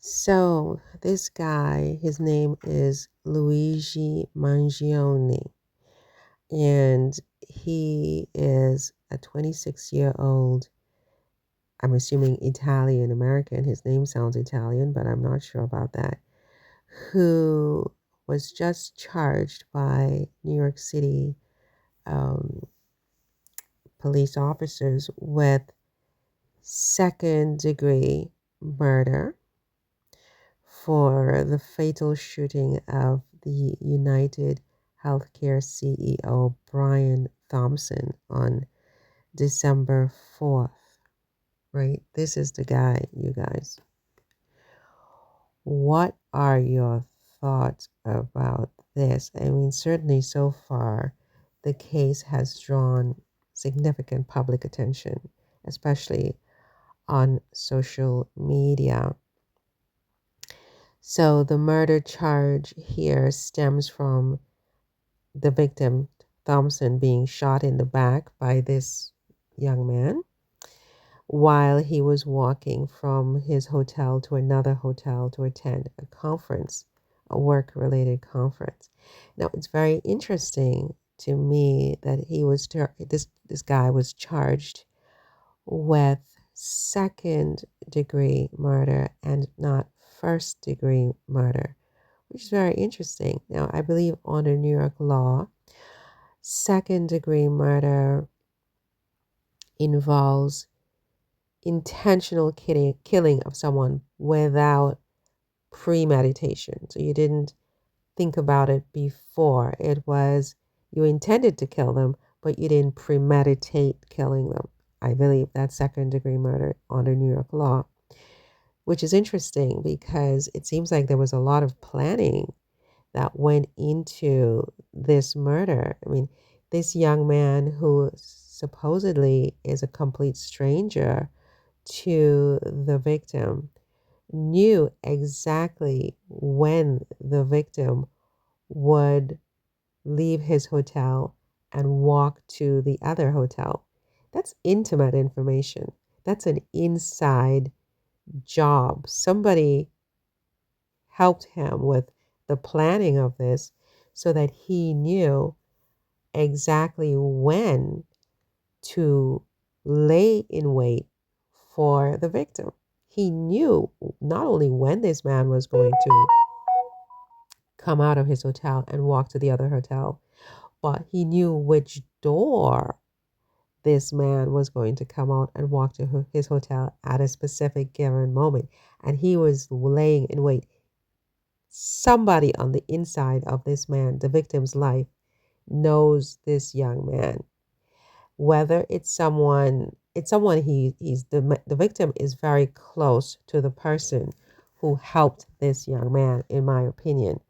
So this guy, his name is Luigi Mangione, and he is a 26-year-old, I'm assuming Italian American. His name sounds Italian, but I'm not sure about that, who was just charged by New York City um, police officers with second degree murder for the fatal shooting of the UnitedHealthcare CEO Brian Thompson on December 4th, right? This is the guy, you guys. What are your thoughts about this? I mean, certainly so far, the case has drawn significant public attention, especially on social media. So the murder charge here stems from the victim, Thompson, being shot in the back by this young man while he was walking from his hotel to another hotel to attend a conference, a work-related conference. Now, it's very interesting to me that this guy was charged with second degree murder and not first degree murder, which is very interesting. Now, I believe under New York law, second degree murder involves intentional killing of someone without premeditation. So you didn't think about it before. It was you intended to kill them, but you didn't premeditate killing them. I believe that's second degree murder under New York law, which is interesting because it seems like there was a lot of planning that went into this murder. I mean, this young man who supposedly is a complete stranger to the victim knew exactly when the victim would leave his hotel and walk to the other hotel. That's intimate information. That's an inside job. Somebody helped him with the planning of this so that he knew exactly when to lay in wait for the victim. He knew not only when this man was going to come out of his hotel and walk to the other hotel, but he knew which door this man was going to come out and walk to his hotel at a specific given moment. And he was laying in wait. Somebody on the inside of this man, the victim's life, knows this young man. Whether it's someone he's the victim is very close to the person who helped this young man, in my opinion.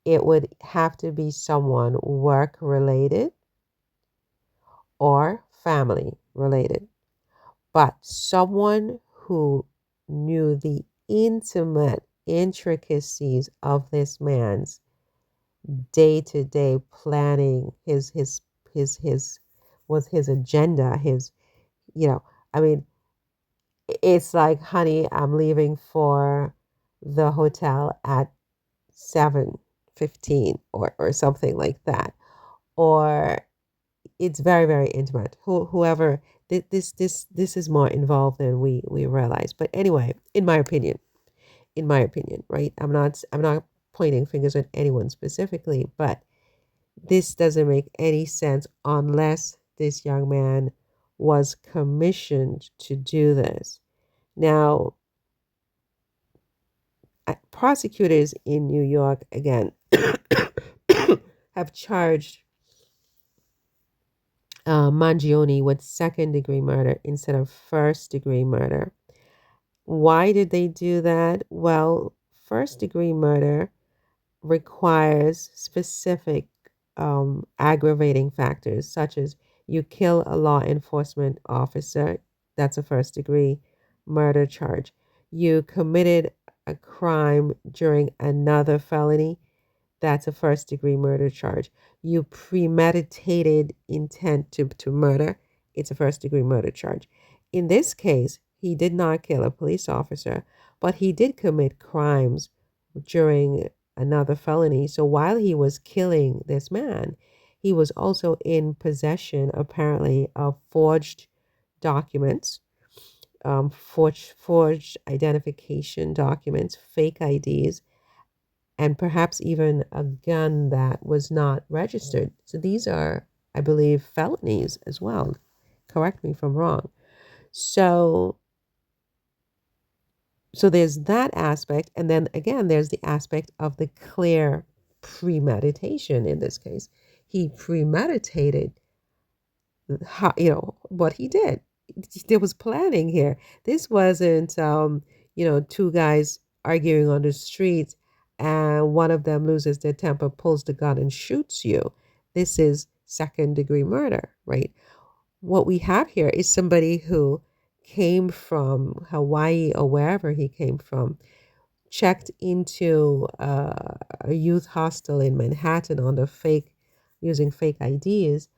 It would have to be someone work related or family related, but someone who knew the intimate intricacies of this man's day-to-day planning, his was his agenda, his, you know, I mean, it's like, honey, I'm leaving for the hotel at 7:15 or something like that. Or it's very, very intimate. Whoever this is more involved than we realize. But anyway, in my opinion, right? I'm not pointing fingers at anyone specifically, but this doesn't make any sense unless this young man was commissioned to do this. Now, prosecutors in New York, again, have charged Mangione with second degree murder instead of first degree murder. Why did they do that? Well, first degree murder requires specific aggravating factors, such as you kill a law enforcement officer, that's a first degree murder charge. You committed a crime during another felony, that's a first degree murder charge. You premeditated intent to murder, it's a first degree murder charge. In this case, he did not kill a police officer, But he did commit crimes during another felony. So while he was killing this man, he was also in possession, apparently, of forged documents, forged identification documents, fake IDs, and perhaps even a gun that was not registered. So these are, I believe, felonies as well. Correct me if I'm wrong. So there's that aspect, and then again there's the aspect of the clear premeditation in this case. He premeditated how, what he did. There was planning here. This wasn't two guys arguing on the street and one of them loses their temper, pulls the gun and shoots you. This is second degree murder, right? What we have here is somebody who came from Hawaii or wherever he came from, checked into a youth hostel in Manhattan on the using fake IDs,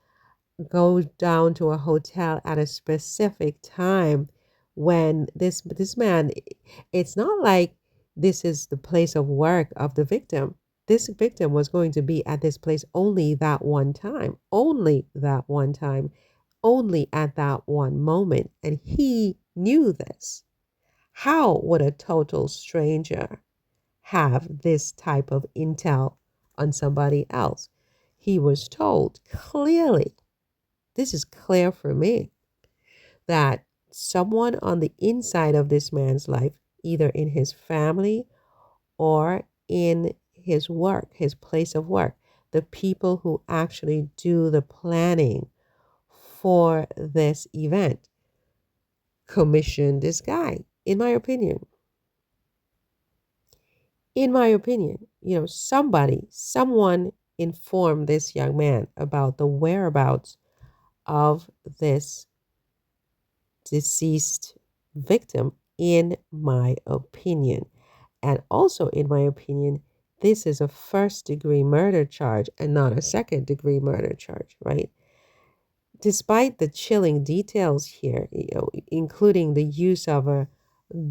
go down to a hotel at a specific time when this man, it's not like this is the place of work of the victim. This victim was going to be at this place only that one time, only that one time, only at that one moment, and he knew this. How would a total stranger have this type of intel on somebody else? He was told clearly, this is clear for me, that someone on the inside of this man's life, either in his family or in his work, his place of work, the people who actually do the planning for this event, commissioned this guy, in my opinion. In my opinion, someone informed this young man about the whereabouts of this deceased victim, in my opinion. And also, in my opinion, this is a first degree murder charge and not a second degree murder charge, right? Despite the chilling details here, including the use of a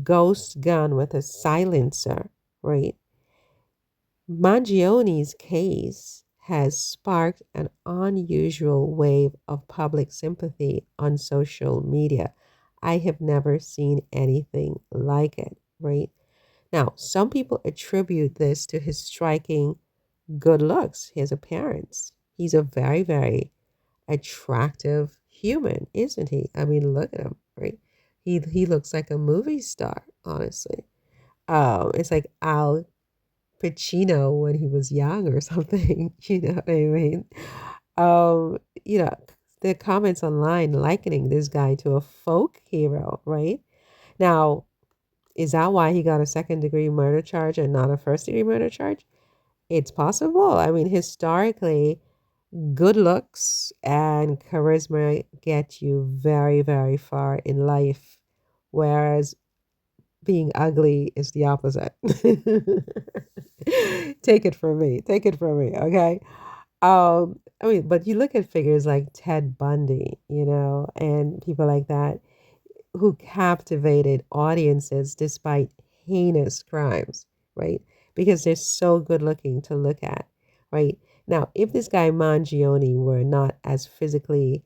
ghost gun with a silencer, right? Mangione's case has sparked an unusual wave of public sympathy on social media. I have never seen anything like it, right? Now, some people attribute this to his striking good looks, his appearance. He's a very, very attractive human, isn't he? I mean, look at him, right? He looks like a movie star, honestly. It's like Al Pacino when he was young or something, you know what I mean? Um, you know, the comments online likening this guy to a folk hero, right? Now, is that why he got a second degree murder charge and not a first degree murder charge? It's possible. I mean, historically, good looks and charisma get you very, very far in life, whereas being ugly is the opposite. Take it from me. Take it from me. Okay. I mean, but you look at figures like Ted Bundy, and people like that who captivated audiences despite heinous crimes, right? Because they're so good looking to look at, right? Now, if this guy Mangione were not as physically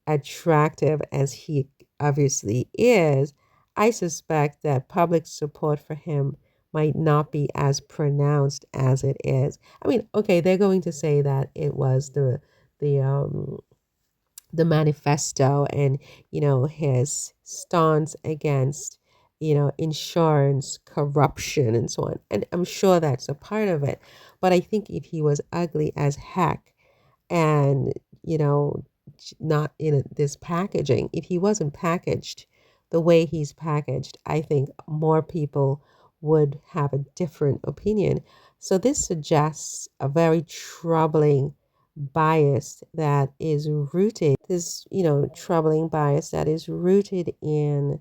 attractive as he obviously is, I suspect that public support for him might not be as pronounced as it is. I mean, okay, they're going to say that it was the um the manifesto and his stance against insurance corruption and so on, and I'm sure that's a part of it. But I think if he was ugly as heck and you know not in this packaging, if he wasn't packaged the way he's packaged, I think more people would have a different opinion. So this suggests a very troubling bias that is rooted troubling bias that is rooted in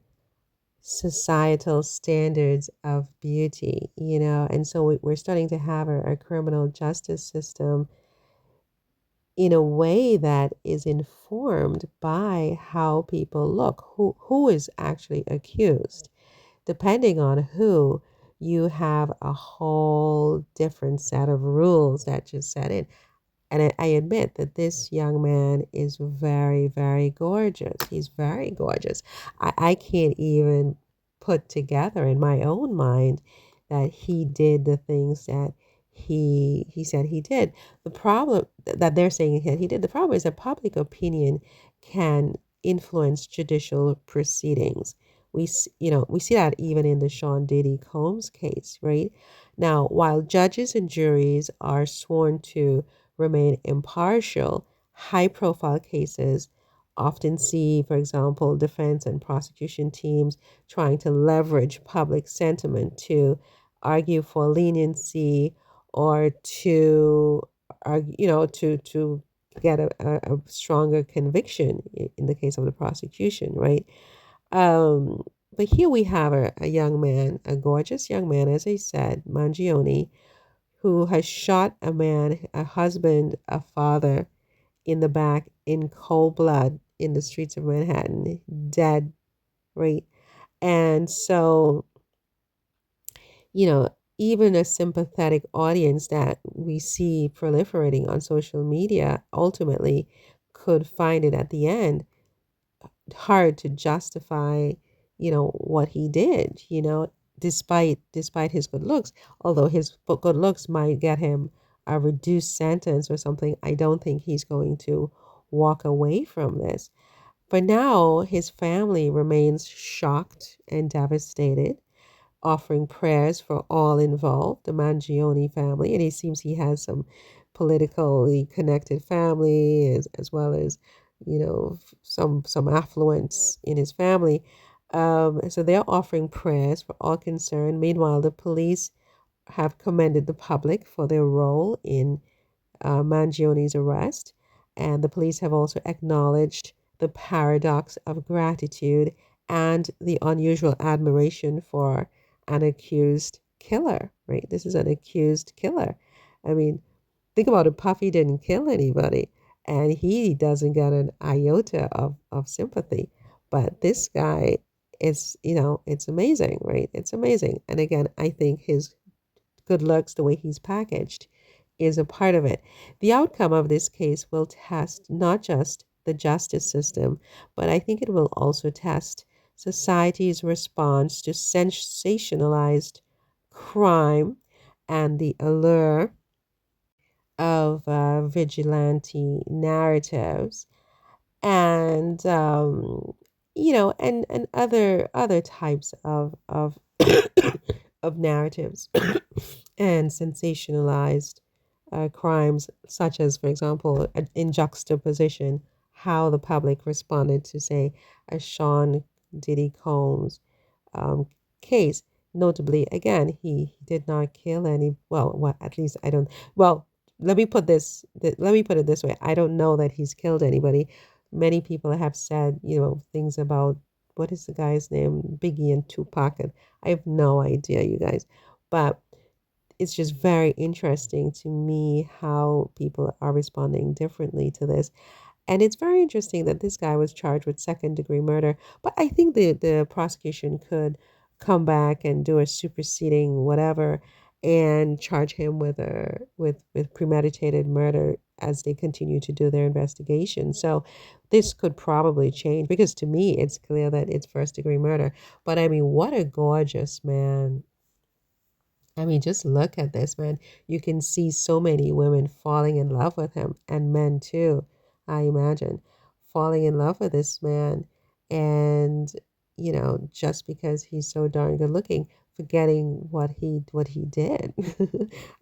societal standards of beauty, and so we're starting to have a criminal justice system in a way that is informed by how people look, who is actually accused. depending on who, you have a whole different set of rules that just set in. And I admit that this young man is very, very gorgeous. He's very gorgeous. I can't even put together in my own mind that he did the things that he said he did. The problem that they're saying that he did, the problem is that public opinion can influence judicial proceedings. We see that even in the Sean Diddy Combs case, right? Now, while judges and juries are sworn to remain impartial, high profile cases often see, for example, defense and prosecution teams trying to leverage public sentiment to argue for leniency or to argue, to get a stronger conviction in the case of the prosecution, right? Um, but here we have a young man, a gorgeous young man, as I said, Mangione, who has shot a man, a husband, a father in the back in cold blood in the streets of Manhattan, dead, right? And so, you know, even a sympathetic audience that we see proliferating on social media ultimately could find it at the end hard to justify, what he did, despite his good looks. Although his good looks might get him a reduced sentence or something, I don't think he's going to walk away from this. For now, his family remains shocked and devastated, offering prayers for all involved, the Mangione family, and he seems he has some politically connected family as well as, some affluence in his family. So they're offering prayers for all concerned. Meanwhile, the police have commended the public for their role in Mangione's arrest, and the police have also acknowledged the paradox of gratitude and the unusual admiration for an accused killer, right? This is an accused killer. I mean, think about it. Puffy didn't kill anybody, and he doesn't get an iota of sympathy. But this guy is, it's amazing, right? It's amazing. And again, I think his good looks, the way he's packaged, is a part of it. The outcome of this case will test not just the justice system, but I think it will also test society's response to sensationalized crime and the allure of vigilante narratives and and other types of of narratives and sensationalized crimes, such as, for example, in juxtaposition, how the public responded to, say, a Sean Diddy Combs um, case. Notably, again, he did not kill any. Well, at least I don't. Well, let me put it this way. I don't know that he's killed anybody. Many people have said, things about what is the guy's name, Biggie and Tupac, and I have no idea, you guys. But it's just very interesting to me how people are responding differently to this. And it's very interesting that this guy was charged with second degree murder. But I think the prosecution could come back and do a superseding whatever and charge him with premeditated murder as they continue to do their investigation. So this could probably change because to me it's clear that it's first degree murder. But I mean, what a gorgeous man. I mean, just look at this man. You can see so many women falling in love with him, and men too, I imagine, falling in love with this man. And, just because he's so darn good looking, forgetting what he did.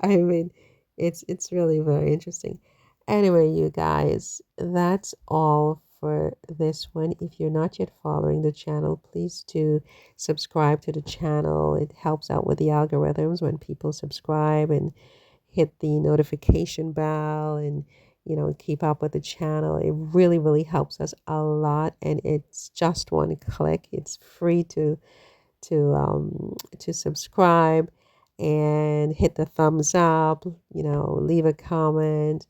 I mean, it's really very interesting. Anyway, you guys, that's all for this one. If you're not yet following the channel, please do subscribe to the channel. It helps out with the algorithms when people subscribe and hit the notification bell and keep up with the channel. It really, really helps us a lot, and it's just one click. It's free to subscribe and hit the thumbs up, leave a comment,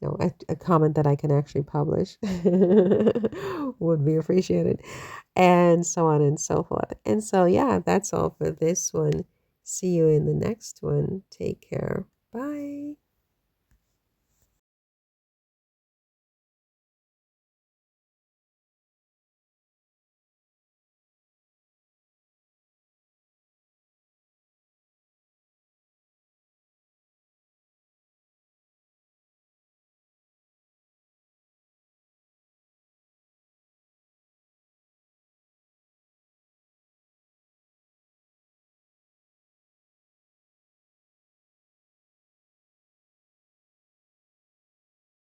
a comment that I can actually publish would be appreciated. and so on and so forth. And so, yeah, that's all for this one. See you in the next one. Take care. Bye.